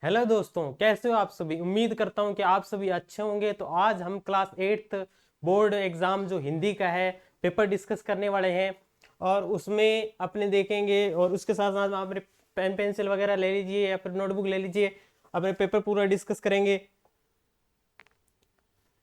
Hello दोस्तों, कैसे हो आप सभी। उम्मीद करता हूं कि आप सभी अच्छे होंगे। तो आज हम क्लास 8th बोर्ड एग्जाम जो हिंदी का है पेपर डिस्कस करने वाले हैं और उसमें अपने देखेंगे। और उसके साथ साथ आप पेन पेंसिल वगैरह ले लीजिए या फिर नोटबुक ले लीजिए, अपने पेपर पूरा डिस्कस करेंगे।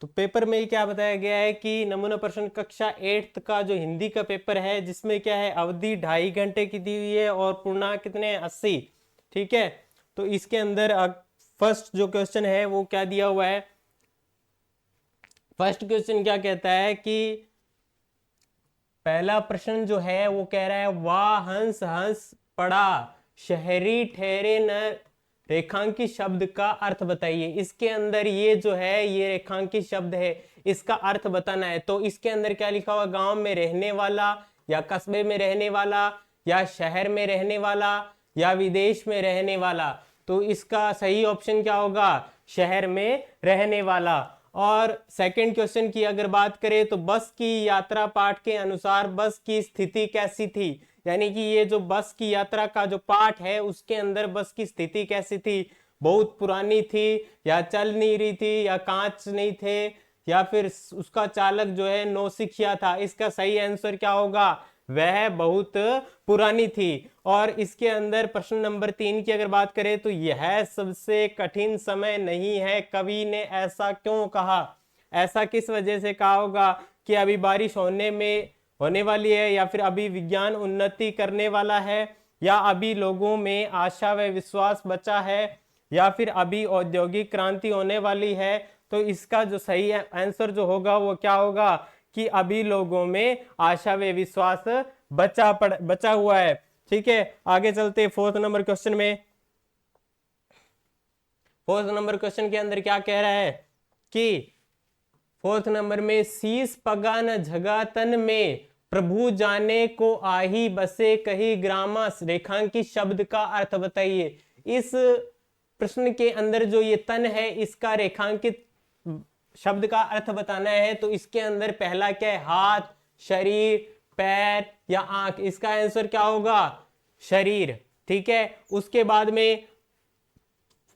तो पेपर में क्या बताया गया है कि नमूना प्रश्न कक्षा 8th का जो हिंदी का पेपर है, जिसमें क्या है अवधि 2.5 घंटे की दी हुई है और पूर्णांक कितने 80। ठीक है, तो इसके अंदर फर्स्ट जो क्वेश्चन है वो क्या दिया हुआ है। फर्स्ट क्वेश्चन क्या कहता है कि पहला प्रश्न जो है वो कह रहा है वाह हंस हंस पड़ा शहरी ठहरे न रेखांकित शब्द का अर्थ बताइए। इसके अंदर ये जो है ये रेखांकित शब्द है, इसका अर्थ बताना है। तो इसके अंदर क्या लिखा हुआ, गांव में रहने वाला या कस्बे में रहने वाला या शहर में रहने वाला या विदेश में रहने वाला। तो इसका सही ऑप्शन क्या होगा, शहर में रहने वाला। और सेकंड क्वेश्चन की अगर बात करें तो बस की यात्रा पाठ के अनुसार बस की स्थिति कैसी थी। यानी कि ये जो बस की यात्रा का जो पाठ है उसके अंदर बस की स्थिति कैसी थी, बहुत पुरानी थी या चल नहीं रही थी या कांच नहीं थे या फिर उसका चालक जो है नौसिखिया था। इसका सही आंसर क्या होगा, वह बहुत पुरानी थी। और इसके अंदर प्रश्न नंबर 3 की अगर बात करें तो यह सबसे कठिन समय नहीं है, कवि ने ऐसा क्यों कहा। ऐसा किस वजह से कहा होगा कि अभी बारिश होने वाली है या फिर अभी विज्ञान उन्नति करने वाला है या अभी लोगों में आशा व विश्वास बचा है या फिर अभी औद्योगिक क्रांति होने वाली है। तो इसका जो सही आंसर जो होगा वो क्या होगा कि अभी लोगों में आशा व विश्वास बचा हुआ है। ठीक है, आगे चलते फोर्थ नंबर क्वेश्चन में। फोर्थ नंबर क्वेश्चन के अंदर क्या कह रहा है कि फोर्थ नंबर में शीस पगा न झगा तन में प्रभु जाने को आही बसे कही ग्रामा रेखांकित शब्द का अर्थ बताइए। इस प्रश्न के अंदर जो ये तन है इसका रेखांकित शब्द का अर्थ बताना है। तो इसके अंदर पहला क्या है, हाथ, शरीर, पैर या आंख। इसका आंसर क्या होगा, शरीर। ठीक है, उसके बाद में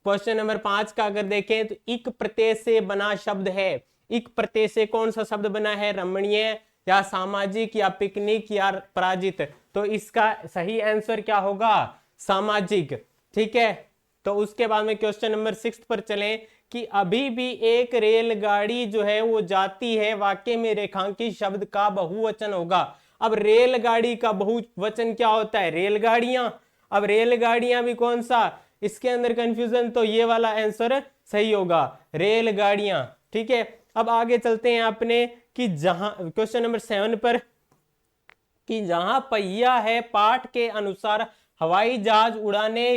क्वेश्चन नंबर 5 का अगर देखें तो इक प्रत्यय से बना शब्द है। इक प्रत्यय से कौन सा शब्द बना है, रमणीय या सामाजिक या पिकनिक या पराजित। तो इसका सही आंसर क्या होगा, सामाजिक। ठीक है, तो उसके बाद में क्वेश्चन नंबर 6 पर चलें कि अभी भी एक रेलगाड़ी जो है वो जाती है, वाक्य में रेखांकित शब्द का बहुवचन होगा। अब रेलगाड़ी का बहुवचन क्या होता है, रेलगाड़ियां। अब रेलगाड़ियां भी कौन सा, इसके अंदर कंफ्यूजन, तो ये वाला आंसर सही होगा, रेलगाड़ियां। ठीक है, अब आगे चलते हैं अपने कि जहां क्वेश्चन नंबर 7 पर कि जहां पहिया है पाठ के अनुसार हवाई जहाज उड़ाने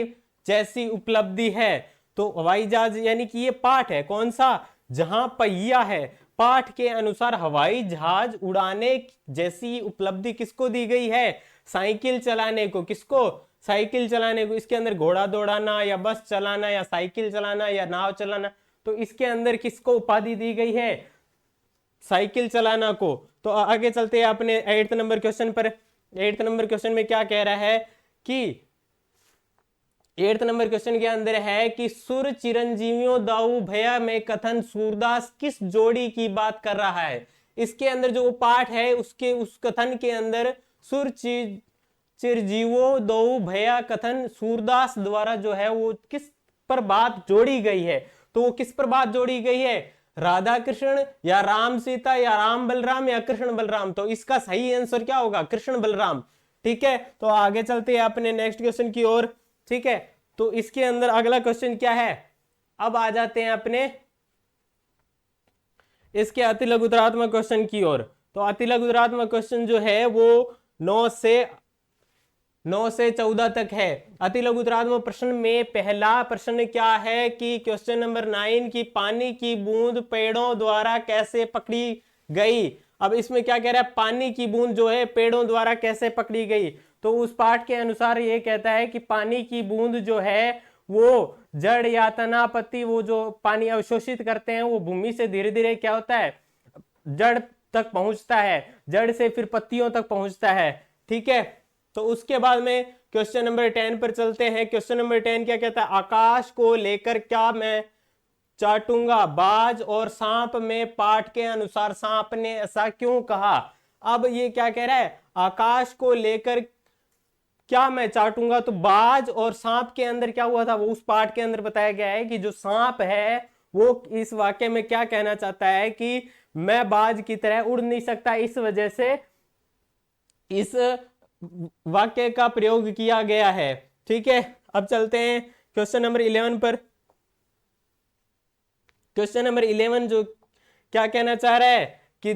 जैसी उपलब्धि है। तो हवाई जहाज यानी कि ये पाठ है कौन सा, जहां पहिया है पाठ के अनुसार हवाई जहाज उड़ाने जैसी उपलब्धि किसको दी गई है, साइकिल चलाने को। किसको, साइकिल चलाने को। इसके अंदर घोड़ा दौड़ाना या बस चलाना या साइकिल चलाना या नाव चलाना, तो इसके अंदर किसको उपाधि दी गई है, साइकिल चलाना को। तो आगे चलते हैं अपने 8th नंबर क्वेश्चन पर। 8th नंबर क्वेश्चन में क्या कह रहा है कि 8th नंबर क्वेश्चन के अंदर है कि सुर चिरंजीवियों दाऊ भैया में कथन सूरदास किस जोड़ी की बात कर रहा है। इसके अंदर जो पाठ है उसके उस कथन के अंदर सुर चिरजीवो दो भैया कथन सूरदास द्वारा जो है वो किस पर बात जोड़ी गई है। तो वो किस पर बात जोड़ी गई है, राधा कृष्ण या राम सीता या राम बलराम या कृष्ण बलराम। तो इसका सही आंसर क्या होगा, कृष्ण बलराम। ठीक है, तो आगे चलते हैं अपने नेक्स्ट क्वेश्चन की ओर। ठीक है, तो इसके अंदर अगला क्वेश्चन क्या है, अब आ जाते हैं अपने इसके अति लघुतरात्मक क्वेश्चन की ओर। तो अति लघुतरात्मक क्वेश्चन जो है वो 9 से 14 तक है। अति लघुतरात्मक प्रश्न में पहला प्रश्न क्या है कि क्वेश्चन नंबर 9 की पानी की बूंद पेड़ों द्वारा कैसे पकड़ी गई। अब इसमें क्या कह रहा है, पानी की बूंद जो है पेड़ों द्वारा कैसे पकड़ी गई। तो उस पाठ के अनुसार ये कहता है कि पानी की बूंद जो है वो जड़ या तनापति, वो जो पानी अवशोषित करते हैं वो भूमि से धीरे धीरे क्या होता है, जड़ तक पहुंचता है, जड़ से फिर पत्तियों तक पहुंचता है। ठीक है, तो उसके बाद में क्वेश्चन नंबर 10 पर चलते हैं। क्वेश्चन नंबर 10 क्या कहता है? आकाश को लेकर क्या मैं चाटूंगा, बाज और सांप में पाठ के अनुसार सांप ने ऐसा क्यों कहा। अब ये क्या कह रहा है? आकाश को लेकर क्या मैं चाटूंगा, तो बाज और सांप के अंदर क्या हुआ था, वो उस पाठ के अंदर बताया गया है कि जो सांप है वो इस वाक्य में क्या कहना चाहता है कि मैं बाज की तरह उड़ नहीं सकता, इस वजह से इस वाक्य का प्रयोग किया गया है। ठीक है, अब चलते हैं क्वेश्चन नंबर 11 पर। क्वेश्चन नंबर 11 जो क्या कहना चाह रहा है कि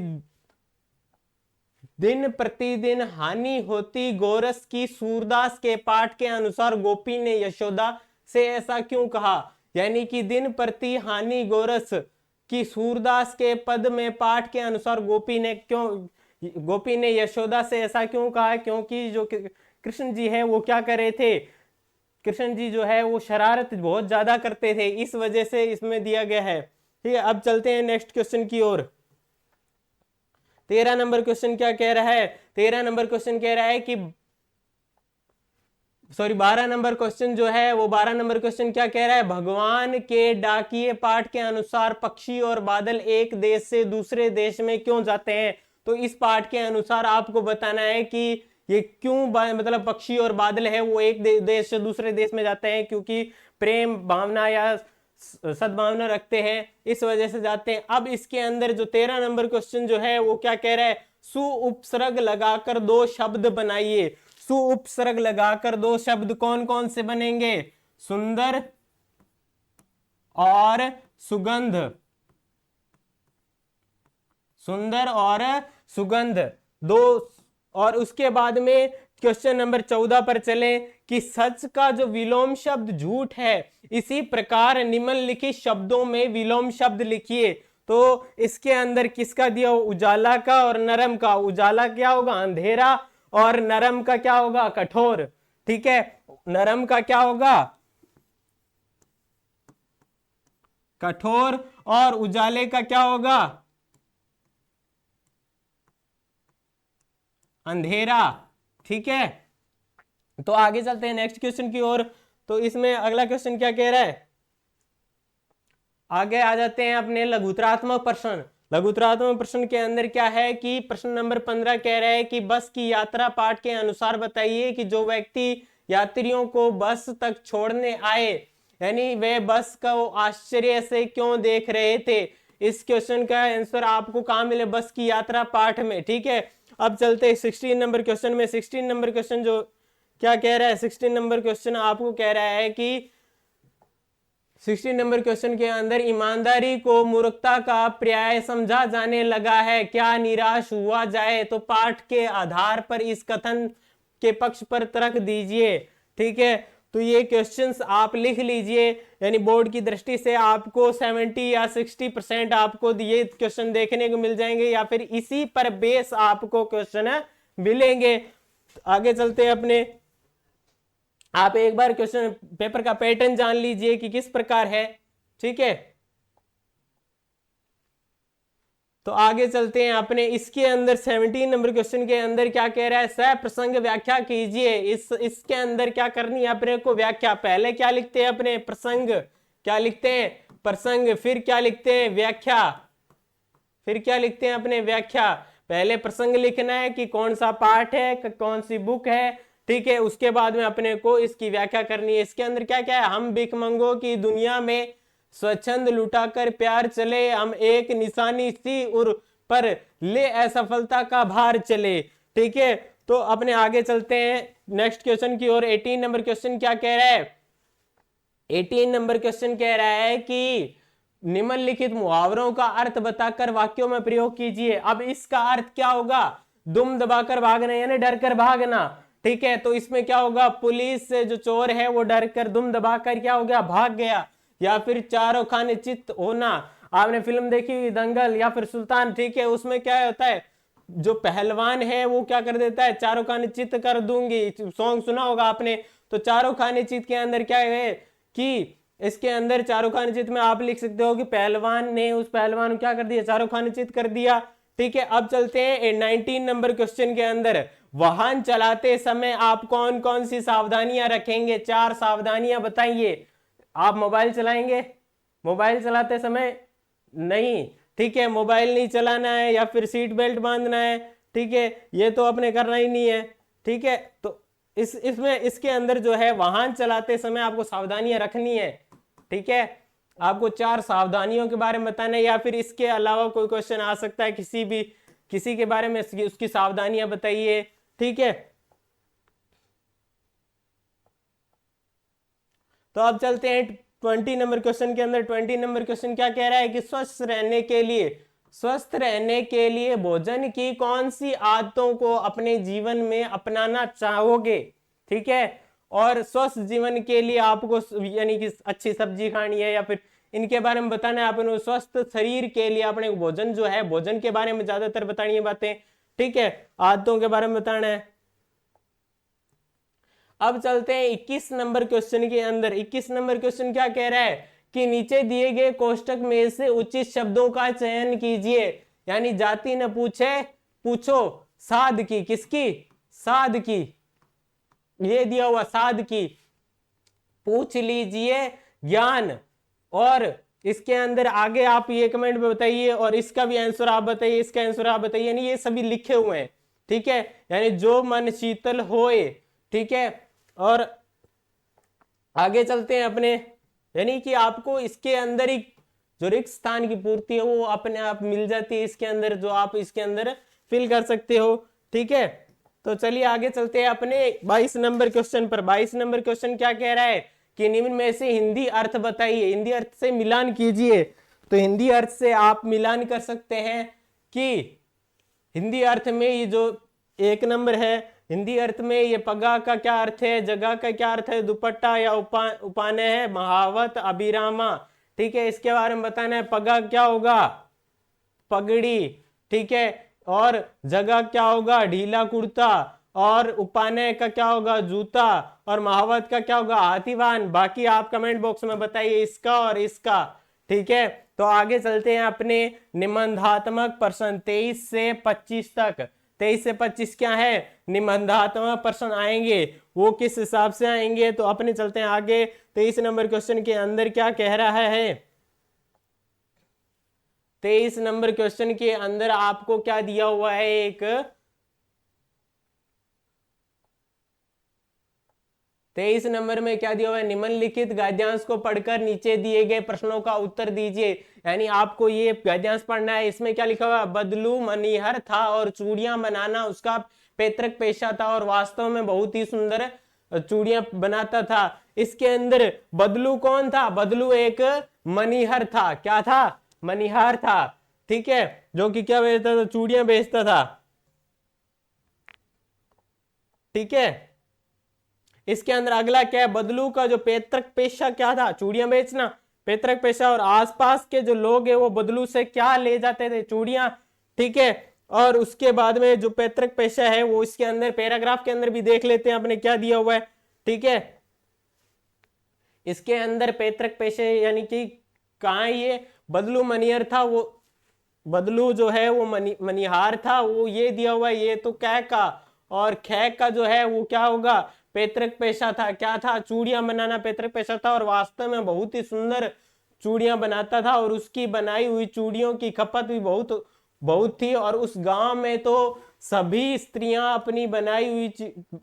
दिन प्रतिदिन हानि होती गोरस की, सूरदास के पाठ के अनुसार गोपी ने यशोदा से ऐसा क्यों कहा। यानी कि दिन प्रति हानि गोरस की सूरदास के पद में पाठ के अनुसार गोपी ने यशोदा से ऐसा क्यों कहा, क्योंकि जो कृष्ण जी है वो क्या कर रहे थे, कृष्ण जी जो है वो शरारत बहुत ज्यादा करते थे, इस वजह से इसमें दिया गया है। ठीक है, अब चलते हैं नेक्स्ट क्वेश्चन की ओर। 13 नंबर क्वेश्चन क्या कह रहा है? 13 नंबर क्वेश्चन कह रहा है कि 12 नंबर क्वेश्चन जो है वो 12 नंबर क्वेश्चन क्या कह रहा है? भगवान के डाकिए पाठ के अनुसार पक्षी और बादल एक देश से दूसरे देश में क्यों जाते हैं। तो इस पाठ के अनुसार आपको बताना है कि ये क्यों मतलब पक्षी और बादल है वो एक देश से दूसरे देश में जाते हैं, क्योंकि प्रेम भावना या सद्भावना रखते हैं, इस वजह से जाते हैं। अब इसके अंदर जो 13 नंबर क्वेश्चन जो है वो क्या कह रहा है? सु उपसर्ग लगाकर दो शब्द बनाइए। सु उपसर्ग लगाकर दो शब्द कौन कौन से बनेंगे? सुंदर और सुगंध। सुंदर और सुगंध दो। और उसके बाद में क्वेश्चन नंबर 14 पर चलें कि सच का जो विलोम शब्द झूठ है, इसी प्रकार निम्नलिखित शब्दों में विलोम शब्द लिखिए। तो इसके अंदर किसका दिया? उजाला का और नरम का। उजाला क्या होगा? अंधेरा, और नरम का क्या होगा? कठोर। ठीक है, नरम का क्या होगा? कठोर, और उजाले का क्या होगा? अंधेरा। ठीक है, तो आगे चलते हैं नेक्स्ट क्वेश्चन की ओर। तो इसमें अगला क्वेश्चन क्या कह रहा है? आगे आ जाते हैं अपने लघुतरात्मक प्रश्न। लघुतरात्मक प्रश्न के अंदर क्या है कि प्रश्न नंबर 15 कह रहा है कि बस की यात्रा पाठ के अनुसार बताइए कि जो व्यक्ति यात्रियों को बस तक छोड़ने आए, यानी वे बस को आश्चर्य से क्यों देख रहे थे। इस क्वेश्चन का आंसर आपको कहां मिले? बस की यात्रा पाठ में। ठीक है, अब चलते हैं 16 नंबर क्वेश्चन में। 16 नंबर क्वेश्चन जो क्या कह रहा है? 16 नंबर क्वेश्चन आपको कह रहा है कि 16 नंबर क्वेश्चन के अंदर ईमानदारी को मूर्खता का पर्याय समझा जाने लगा है, क्या निराश हुआ जाए। तो पाठ के आधार पर इस कथन के पक्ष पर तर्क दीजिए। ठीक है, तो ये क्वेश्चंस आप लिख लीजिए, यानी बोर्ड की दृष्टि से आपको 70 या 60% आपको ये क्वेश्चन देखने को मिल जाएंगे, या फिर इसी पर बेस आपको क्वेश्चन मिलेंगे। आगे चलते हैं अपने। आप एक बार क्वेश्चन पेपर का पैटर्न जान लीजिए कि किस प्रकार है। ठीक है, तो आगे चलते हैं अपने। इसके अंदर 17 नंबर क्वेश्चन के अंदर क्या कह रहा है? सह प्रसंग व्याख्या कीजिए। इसके अंदर क्या करनी है अपने को? व्याख्या। पहले क्या लिखते हैं अपने? प्रसंग। क्या लिखते हैं? प्रसंग। फिर क्या लिखते हैं? व्याख्या। फिर क्या लिखते हैं अपने? व्याख्या। पहले प्रसंग लिखना है कि कौन सा पाठ है, कौन सी बुक है। ठीक है, उसके बाद में अपने को इसकी व्याख्या करनी है। इसके अंदर क्या क्या है? हम भिखमंगों की दुनिया में स्वच्छंद लुटाकर प्यार चले, हम एक निशानी सी उर पर ले असफलता का भार चले। ठीक है, तो अपने आगे चलते हैं नेक्स्ट क्वेश्चन की ओर। 18 नंबर क्वेश्चन क्या कह रहा है? 18 नंबर क्वेश्चन कह रहा है कि निम्नलिखित मुहावरों का अर्थ बताकर वाक्यों में प्रयोग कीजिए। अब इसका अर्थ क्या होगा? दुम दबाकर भागना, यानी डर कर भागना। ठीक है, तो इसमें क्या होगा? पुलिस से जो चोर है वो डर कर दुम दबाकर क्या हो गया? भाग गया। या फिर चारों खाने चित्त होना। आपने फिल्म देखी दंगल या फिर सुल्तान। ठीक है, उसमें क्या होता है? जो पहलवान है वो क्या कर देता है? चारों खाने चित्त कर दूंगी, सॉन्ग सुना होगा आपने। तो चारों खाने चित्त के अंदर क्या है कि इसके अंदर चारों खाने चित्त में आप लिख सकते हो कि पहलवान ने उस पहलवान को क्या कर दिया? चारों खाने चित्त कर दिया। ठीक है, अब चलते हैं 19 नंबर क्वेश्चन के अंदर। वाहन चलाते समय आप कौन कौन सी सावधानियां रखेंगे? 4 सावधानियां बताइए। आप मोबाइल चलाएंगे? मोबाइल चलाते समय नहीं, ठीक है, मोबाइल नहीं चलाना है, या फिर सीट बेल्ट बांधना है, ठीक है, ये तो अपने करना ही नहीं है, ठीक है। तो इसमें इसके अंदर जो है वाहन चलाते समय आपको सावधानियां रखनी है, ठीक है। आपको 4 सावधानियों के बारे में बताना है, या फिर इसके अलावा कोई क्वेश्चन आ सकता है किसी के बारे में, उसकी सावधानियां बताइए, ठीक है। तो अब चलते हैं 20 नंबर क्वेश्चन के अंदर। 20 नंबर क्वेश्चन क्या कह रहा है कि स्वस्थ रहने के लिए भोजन की कौन सी आदतों को अपने जीवन में अपनाना चाहोगे, ठीक है। और स्वस्थ जीवन के लिए आपको यानी कि अच्छी सब्जी खानी है, या फिर इनके बारे में बताना है। अपने स्वस्थ शरीर के लिए अपने भोजन जो है, भोजन के बारे में ज्यादातर बतानी है बातें, ठीक है, आदतों के बारे में बताना है। अब चलते हैं 21 नंबर क्वेश्चन के अंदर। 21 नंबर क्वेश्चन क्या कह रहा है कि नीचे दिए गए कोष्टक में से उचित शब्दों का चयन कीजिए। यानी जाति न पूछे पूछो साध की, किसकी? साध की, ये दिया हुआ साध की, पूछ लीजिए ज्ञान। और इसके अंदर आगे आप ये कमेंट में बताइए, और इसका भी आंसर आप बताइए, इसका आंसर आप बताइए, यानी ये सभी लिखे हुए हैं, ठीक है। यानी जो मन शीतल होए, ठीक है। और आगे चलते हैं अपने, यानी कि आपको इसके अंदर ही जो रिक्त स्थान की पूर्ति है वो अपने आप मिल जाती है इसके अंदर, जो आप इसके अंदर फिल कर सकते हो, ठीक है। तो चलिए आगे चलते हैं अपने 22 नंबर क्वेश्चन पर। 22 नंबर क्वेश्चन क्या कह रहा है कि निम्न में से हिंदी अर्थ बताइए, हिंदी अर्थ से मिलान कीजिए। तो हिंदी अर्थ से आप मिलान कर सकते हैं कि हिंदी अर्थ में ये जो 1 नंबर है, हिंदी अर्थ में ये पगा का क्या अर्थ है, जगह का क्या अर्थ है, दुपट्टा या उपाने है, महावत, अभिरामा, ठीक है, इसके बारे में बताना है। पगा क्या होगा? पगड़ी, ठीक है। और जगह क्या होगा? ढीला कुर्ता। और उपाने का क्या होगा? जूता। और महावत का क्या होगा? हाथीवान। बाकी आप कमेंट बॉक्स में बताइए इसका और इसका, ठीक है। तो आगे चलते हैं अपने निबंधात्मक प्रश्न 23 से 25 तक। 23 से 25 क्या है? निबंधात्मक प्रश्न आएंगे, वो किस हिसाब से आएंगे? तो अपने चलते हैं आगे। 23 नंबर क्वेश्चन के अंदर क्या कह रहा है? 23 नंबर क्वेश्चन के अंदर आपको क्या दिया हुआ है? एक 23 नंबर में क्या दिया हुआ है? निम्नलिखित गद्यांश को पढ़कर नीचे दिए गए प्रश्नों का उत्तर दीजिए। यानी आपको ये गद्यांश पढ़ना है। इसमें क्या लिखा हुआ? बदलू मनिहर था और चूड़ियां बनाना उसका पैतृक पेशा था, और वास्तव में बहुत ही सुंदर चूड़ियां बनाता था। इसके अंदर बदलू कौन था? बदलू एक मनिहर था। क्या था? मनिहार था, ठीक है, जो कि क्या बेचता था? चूड़ियां बेचता था, ठीक है। इसके अंदर अगला क्या है? बदलू का जो पैतृक पेशा क्या था? चूड़ियां बेचना, पैतृक पेशा। और आसपास के जो लोग हैं वो बदलू से क्या ले जाते थे? चूड़ियां, ठीक है। और उसके बाद में जो पैतृक पेशा है वो इसके अंदर पैराग्राफ के अंदर भी देख लेते हैं अपने क्या दिया हुआ है, ठीक है। इसके अंदर पैतृक पेशे यानी कि कहाँ ये बदलू मनिहर था, वो बदलू जो है वो मनिहार था, वो ये दिया हुआ है। ये तो कै का, और खे का जो है वो क्या होगा? पैतृक पेशा था। क्या था? चूड़ियां बनाना पैतृक पेशा था, और वास्तव में बहुत ही सुंदर चूड़ियां बनाता था, और उसकी बनाई हुई चूड़ियों की खपत भी बहुत बहुत थी। और उस गांव में तो सभी स्त्रियां अपनी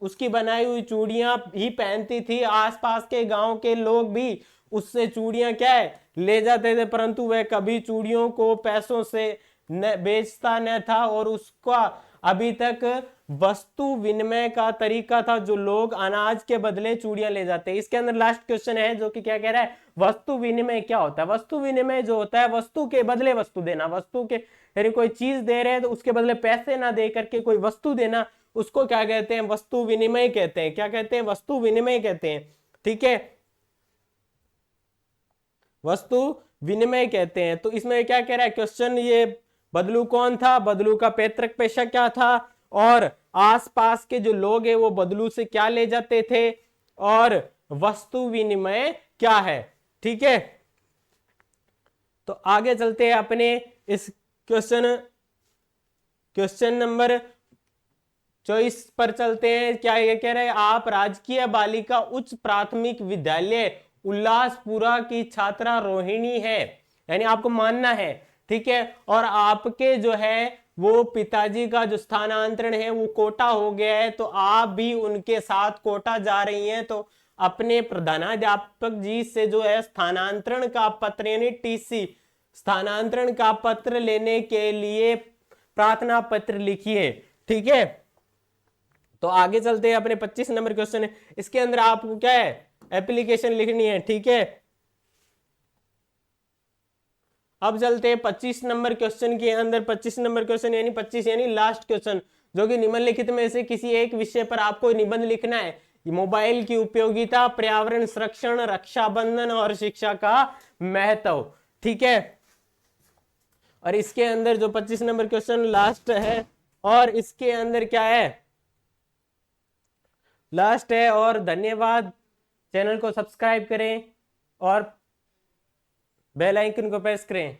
उसकी बनाई हुई चूड़ियां ही पहनती थी। आसपास के गांव के लोग भी उससे चूड़ियां क्या है? ले जाते थे, परंतु वह कभी चूड़ियों को पैसों से न बेचता न था, और उसका अभी तक वस्तु विनिमय का तरीका था, जो लोग अनाज के बदले चूड़ियां ले जाते हैं। इसके अंदर लास्ट क्वेश्चन है जो कि क्या कह रहा है? वस्तु विनिमय क्या होता है? वस्तु विनिमय जो होता है वस्तु के बदले वस्तु देना। वस्तु के यानी कोई चीज दे रहे हैं तो उसके बदले पैसे ना दे करके कोई वस्तु देना, उसको क्या कहते हैं? वस्तु विनिमय कहते हैं। क्या कहते हैं? वस्तु विनिमय कहते हैं, ठीक है, वस्तु विनिमय कहते हैं। तो इसमें क्या कह रहा है क्वेश्चन? ये बदलू कौन था? बदलू का पैतृक पेशा क्या था? और आसपास के जो लोग हैं वो बदलू से क्या ले जाते थे? और वस्तु विनिमय क्या है, ठीक है। तो आगे चलते हैं अपने इस क्वेश्चन क्वेश्चन नंबर 24 पर चलते हैं। क्या ये कह रहे हैं, आप राजकीय बालिका उच्च प्राथमिक विद्यालय उल्लासपुरा की छात्रा रोहिणी है, यानी आपको मानना है, ठीक है, और आपके जो है वो पिताजी का जो स्थानांतरण है वो कोटा हो गया है, तो आप भी उनके साथ कोटा जा रही हैं, तो अपने प्रधानाध्यापक जी से जो है स्थानांतरण का पत्र यानी टीसी, स्थानांतरण का पत्र लेने के लिए प्रार्थना पत्र लिखिए, ठीक है। तो आगे चलते हैं, अपने 25 नंबर क्वेश्चन है, इसके अंदर आपको क्या है, एप्लीकेशन लिखनी है, ठीक है। अब चलते हैं 25 नंबर क्वेश्चन के अंदर। 25 नंबर क्वेश्चन यानी 25 यानी लास्ट क्वेश्चन, जो कि निम्नलिखित में से किसी एक विषय पर आपको निबंध लिखना है। मोबाइल की उपयोगिता, पर्यावरण संरक्षण, रक्षाबंधन और शिक्षा का महत्व, ठीक है। और इसके अंदर जो 25 नंबर क्वेश्चन लास्ट है, और इसके अंदर क्या है, लास्ट है। और धन्यवाद, चैनल को सब्सक्राइब करें और बेल आइकन को प्रेस करें।